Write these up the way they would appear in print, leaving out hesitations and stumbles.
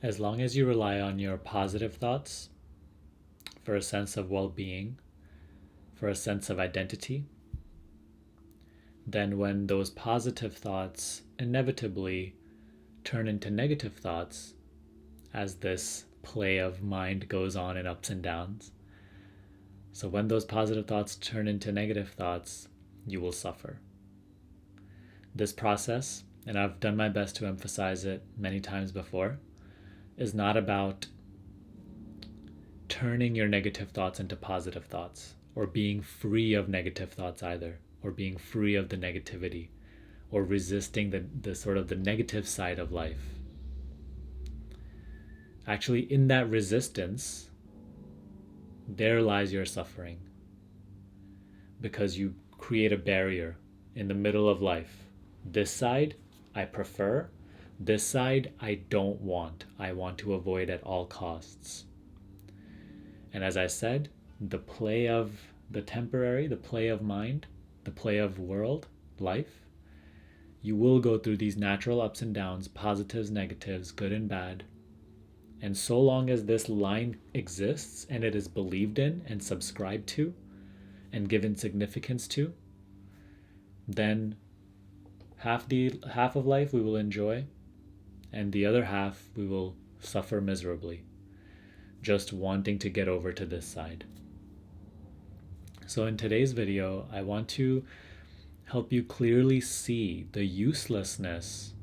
As long as you rely on your positive thoughts for a sense of well-being, for a sense of identity, then when those positive thoughts inevitably turn into negative thoughts, as this play of mind goes on in ups and downs, so when those positive thoughts turn into negative thoughts, you will suffer. This process, and I've done my best to emphasize it many times before, is not about turning your negative thoughts into positive thoughts, or being free of negative thoughts either, or being free of the negativity, or resisting the sort of the negative side of life. Actually, in that resistance, there lies your suffering, because you create a barrier in the middle of life. This side I prefer, this side I don't want. I want to avoid at all costs. And as I said, the play of the temporary, the play of mind, the play of world, life, you will go through these natural ups and downs, positives, negatives, good and bad. And so long as this line exists and it is believed in and subscribed to and given significance to, then half of life we will enjoy, and the other half we will suffer miserably, just wanting to get over to this side. So in today's video, I want to help you clearly see the uselessness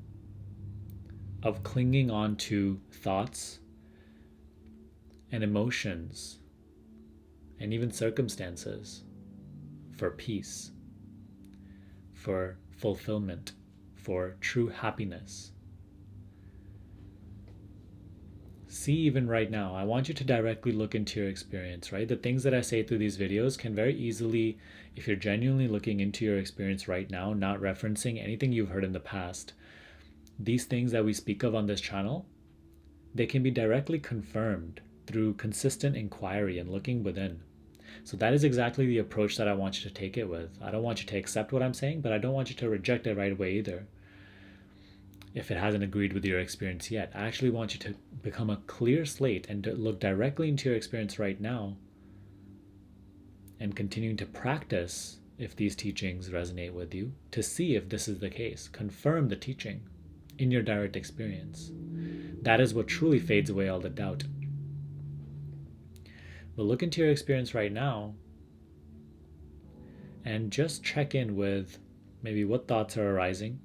of clinging on to thoughts and emotions and even circumstances for peace, for fulfillment, for true happiness. See, even right now, I want you to directly look into your experience, right? The things that I say through these videos can very easily, if you're genuinely looking into your experience right now, not referencing anything you've heard in the past, these things that we speak of on this channel, they can be directly confirmed through consistent inquiry and looking within. So that is exactly the approach that I want you to take it with. I don't want you to accept what I'm saying, but I don't want you to reject it right away either, if it hasn't agreed with your experience yet. I actually want you to become a clear slate and to look directly into your experience right now and continuing to practice if these teachings resonate with you, to see if this is the case. Confirm the teaching in your direct experience. That is what truly fades away all the doubt. But look into your experience right now and just check in with maybe what thoughts are arising.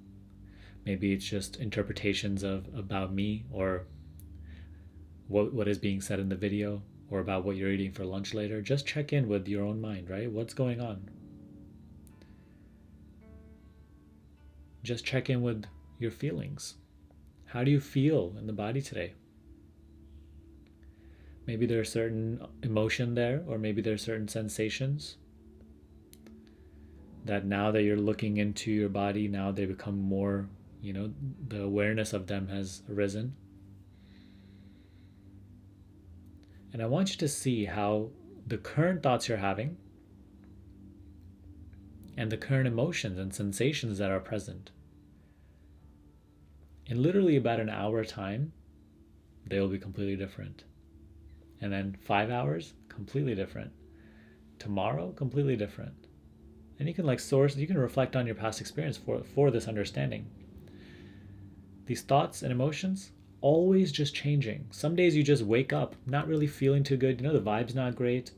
Maybe it's just interpretations about me, or what is being said in the video, or about what you're eating for lunch later. Just check in with your own mind, right? What's going on? Just check in with your feelings. How do you feel in the body today? Maybe there's certain emotion there, or maybe there's certain sensations that now that you're looking into your body, now they become more, the awareness of them has arisen. And I want you to see how the current thoughts you're having and the current emotions and sensations that are present, in literally about an hour time, they will be completely different. And then 5 hours, completely different. Tomorrow, completely different. And you can you can reflect on your past experience for this understanding. These thoughts and emotions, always just changing. Some days you just wake up not really feeling too good, the vibe's not great.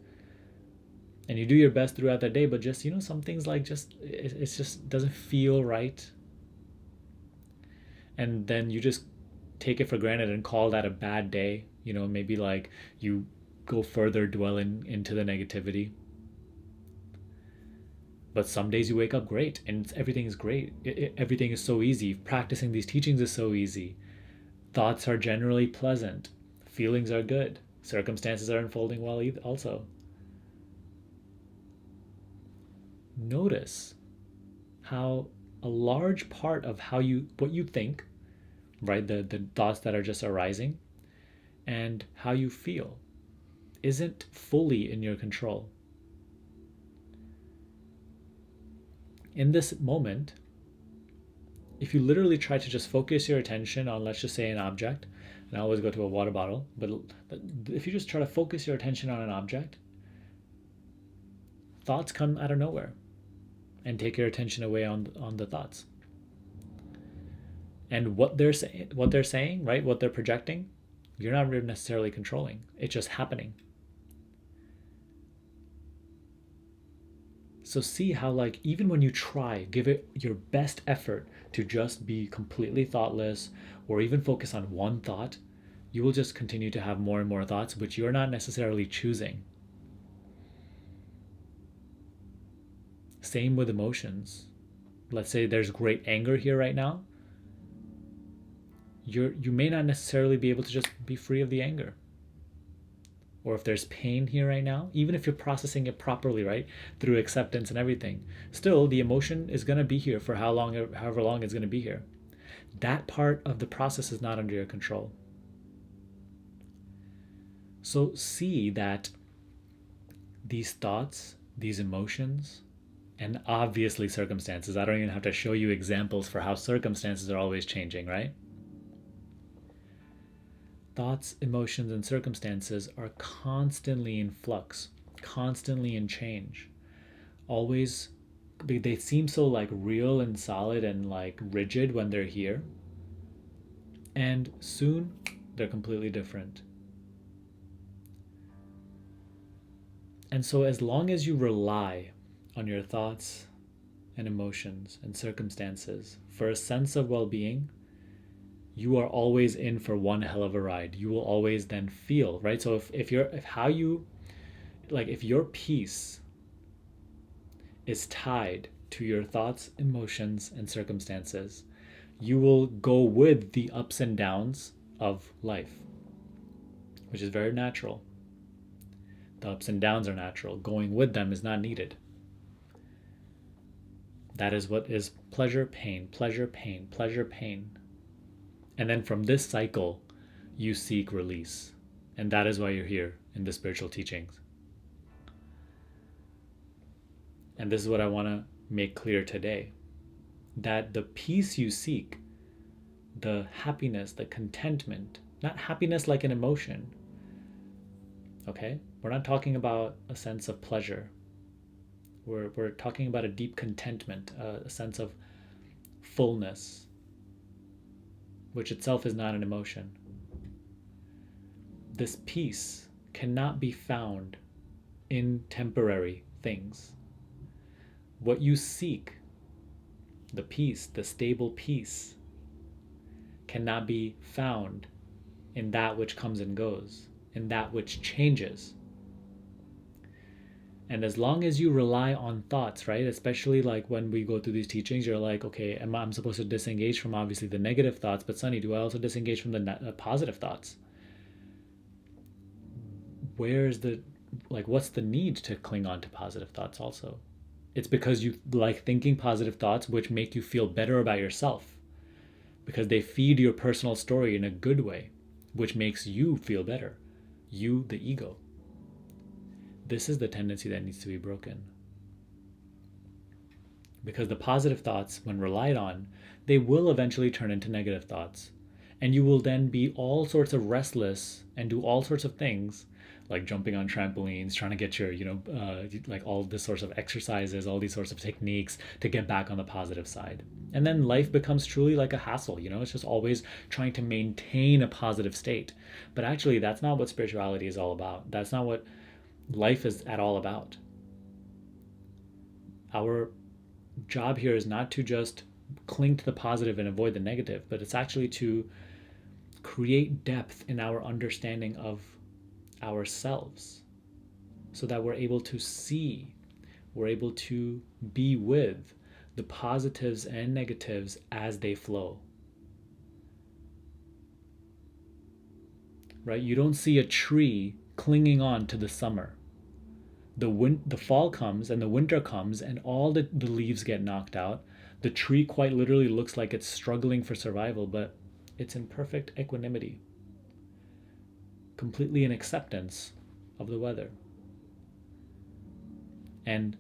And you do your best throughout the day, but just, some things it just doesn't feel right. And then you just take it for granted and call that a bad day. Maybe you go further dwelling into the negativity. But some days you wake up great and everything is great. Everything is so easy. Practicing these teachings is so easy. Thoughts are generally pleasant. Feelings are good. Circumstances are unfolding well also. Notice how a large part of what you think, right, the thoughts that are just arising, and how you feel isn't fully in your control. In this moment, If you literally try to just focus your attention on, let's just say, an object, and I always go to a water bottle, but if you just try to focus your attention on an object, thoughts come out of nowhere and take your attention away on the thoughts. And what they're saying, right? What they're projecting, you're not necessarily controlling. It's just happening. So see how, like, even when you try, give it your best effort to just be completely thoughtless or even focus on one thought, you will just continue to have more and more thoughts, which you're not necessarily choosing. Same with emotions. Let's say there's great anger here right now. You may not necessarily be able to just be free of the anger. Or if there's pain here right now, even if you're processing it properly, right, through acceptance and everything, still the emotion is going to be here for however long it's going to be here. That part of the process is not under your control. So see that these thoughts, these emotions, and obviously circumstances, I don't even have to show you examples for how circumstances are always changing, right? Thoughts, emotions, and circumstances are constantly in flux, constantly in change. Always, they seem so like real and solid and like rigid when they're here. And soon, they're completely different. And so as long as you rely on your thoughts and emotions and circumstances for a sense of well-being, you are always in for one hell of a ride. You will always then feel, right? So if your peace is tied to your thoughts, emotions, and circumstances, you will go with the ups and downs of life, which is very natural. The ups and downs are natural. Going with them is not needed. That is what is pleasure, pain, pleasure, pain, pleasure, pain. And then from this cycle, you seek release. And that is why you're here in the spiritual teachings. And this is what I want to make clear today. That the peace you seek, the happiness, the contentment, not happiness like an emotion, okay? We're not talking about a sense of pleasure. We're talking about a deep contentment, a sense of fullness, which itself is not an emotion. This peace cannot be found in temporary things. What you seek, the peace, the stable peace, cannot be found in that which comes and goes, in that which changes. And as long as you rely on thoughts, right, especially like when we go through these teachings, you're like, okay, I'm supposed to disengage from obviously the negative thoughts, but Sunny, do I also disengage from the positive thoughts? What's the need to cling on to positive thoughts also? It's because you like thinking positive thoughts, which make you feel better about yourself, because they feed your personal story in a good way, which makes you feel better. You, the ego. This is the tendency that needs to be broken. Because the positive thoughts, when relied on, they will eventually turn into negative thoughts. And you will then be all sorts of restless and do all sorts of things, like jumping on trampolines, trying to get your, like all this sorts of exercises, all these sorts of techniques to get back on the positive side. And then life becomes truly like a hassle, it's just always trying to maintain a positive state. But actually, that's not what spirituality is all about. That's not what life is at all about. Our job here is not to just cling to the positive and avoid the negative, but it's actually to create depth in our understanding of ourselves so that we're able to see, we're able to be with the positives and negatives as they flow. Right? You don't see a tree clinging on to the summer. The fall comes and the winter comes and all the leaves get knocked out. The tree quite literally looks like it's struggling for survival, but it's in perfect equanimity, completely in acceptance of the weather. And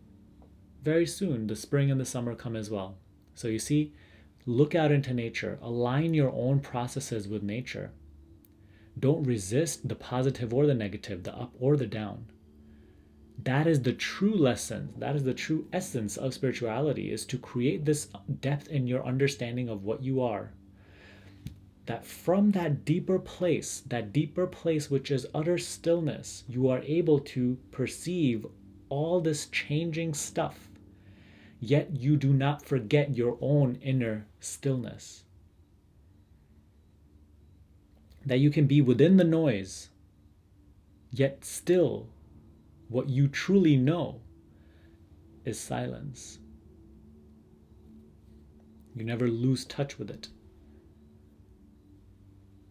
very soon the spring and the summer come as well. So you see, Look out into nature. Align your own processes with nature. Don't resist the positive or the negative, the up or the down. That is the true lesson. That is the true essence of spirituality, is to create this depth in your understanding of what you are. That from that deeper place which is utter stillness, you are able to perceive all this changing stuff, yet you do not forget your own inner stillness. That you can be within the noise, yet still what you truly know is silence. You never lose touch with it.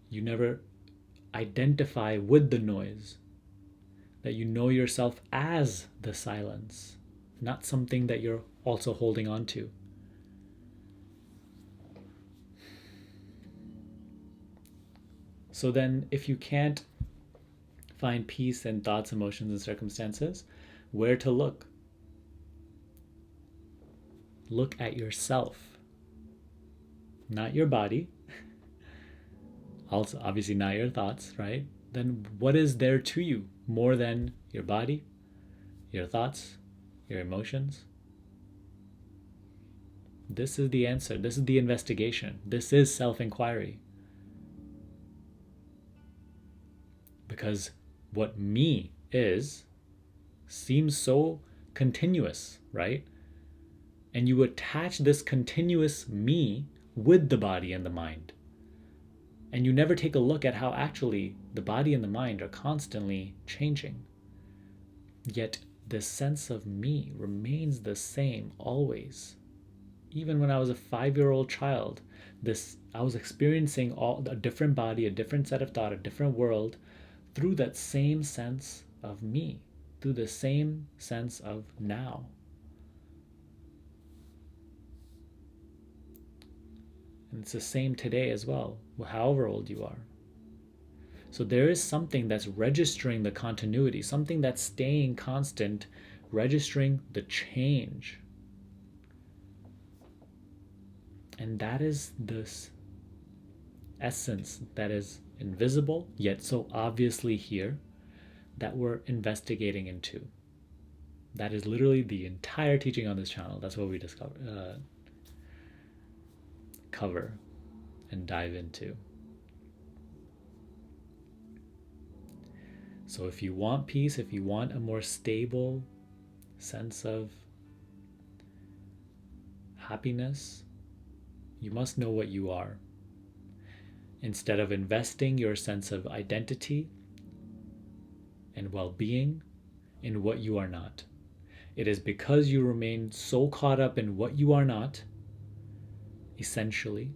You never identify with the noise. That you know yourself as the silence, not something that you're also holding on to. So then, if you can't find peace in thoughts, emotions, and circumstances, where to look? Look at yourself, not your body. Also, obviously not your thoughts, right? Then what is there to you more than your body, your thoughts, your emotions? This is the answer. This is the investigation. This is self-inquiry. Because what me is seems so continuous, right? And you attach this continuous me with the body and the mind. And you never take a look at how actually the body and the mind are constantly changing. Yet this sense of me remains the same always. Even when I was a 5-year-old child, I was experiencing a different body, a different set of thought, a different world, through that same sense of me, through the same sense of now. And it's the same today as well, however old you are. So there is something that's registering the continuity, something that's staying constant, registering the change. And that is this essence that is invisible, yet so obviously here, that we're investigating into. That is literally the entire teaching on this channel. That's what we cover and dive into. So if you want peace, if you want a more stable sense of happiness, you must know what you are. Instead of investing your sense of identity and well-being in what you are not. It is because you remain so caught up in what you are not, essentially,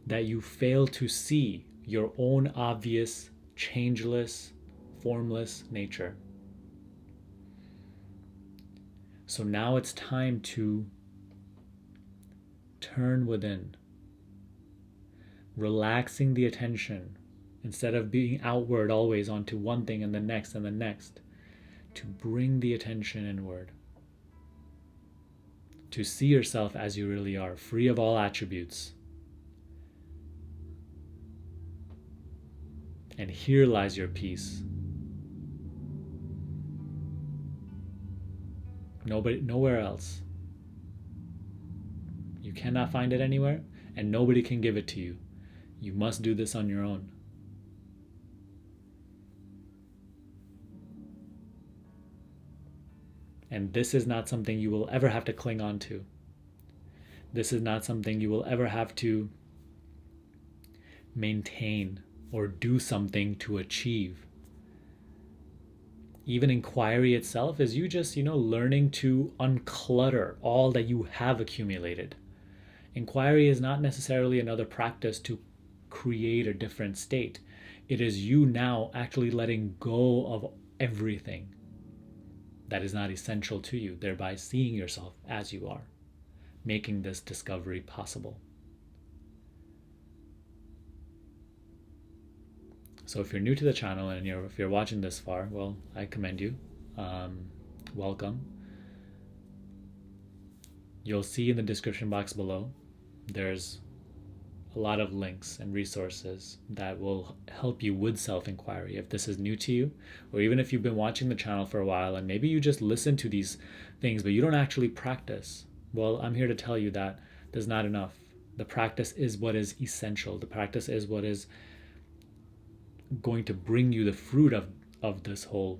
that you fail to see your own obvious, changeless, formless nature. So now it's time to turn within, relaxing the attention instead of being outward always onto one thing and the next, to bring the attention inward, to see yourself as you really are, free of all attributes. And here lies your peace. Nowhere else. You cannot find it anywhere, and nobody can give it to you. You must do this on your own. And this is not something you will ever have to cling on to. This is not something you will ever have to maintain or do something to achieve. Even inquiry itself is you just, learning to unclutter all that you have accumulated. Inquiry is not necessarily another practice to create a different state. It is you now actually letting go of everything that is not essential to you, thereby seeing yourself as you are, making this discovery possible. So if you're new to the channel and if you're watching this far, well, I commend you. Welcome. You'll see in the description box below there's a lot of links and resources that will help you with self-inquiry if this is new to you, or even if you've been watching the channel for a while and maybe you just listen to these things but you don't actually practice. Well, I'm here to tell you that there's not enough. The practice is what is essential. The practice is what is going to bring you the fruit of this whole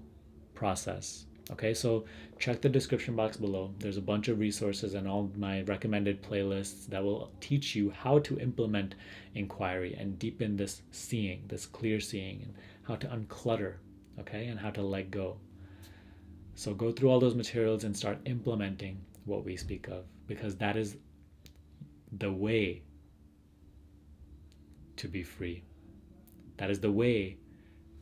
process. Okay, so check the description box below. There's a bunch of resources and all my recommended playlists that will teach you how to implement inquiry and deepen this seeing, this clear seeing, and how to unclutter, okay, and how to let go. So go through all those materials and start implementing what we speak of, because that is the way to be free. That is the way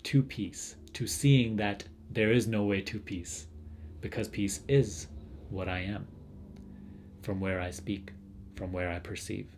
to peace, to seeing that there is no way to peace, because peace is what I am, from where I speak, from where I perceive.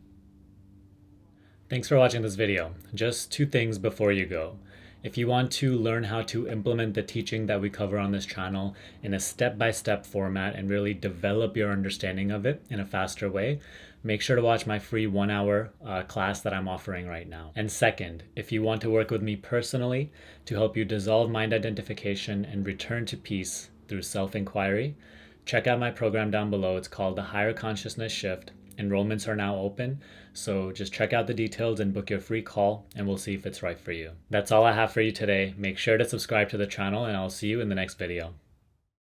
Thanks for watching this video. Just 2 things before you go. If you want to learn how to implement the teaching that we cover on this channel in a step-by-step format and really develop your understanding of it in a faster way, make sure to watch my free 1-hour class that I'm offering right now. And second, if you want to work with me personally to help you dissolve mind identification and return to peace through self-inquiry, check out my program down below. It's called the Higher Consciousness Shift. Enrollments are now open, so just check out the details and book your free call, and we'll see if it's right for you. That's all I have for you today. Make sure to subscribe to the channel, and I'll see you in the next video.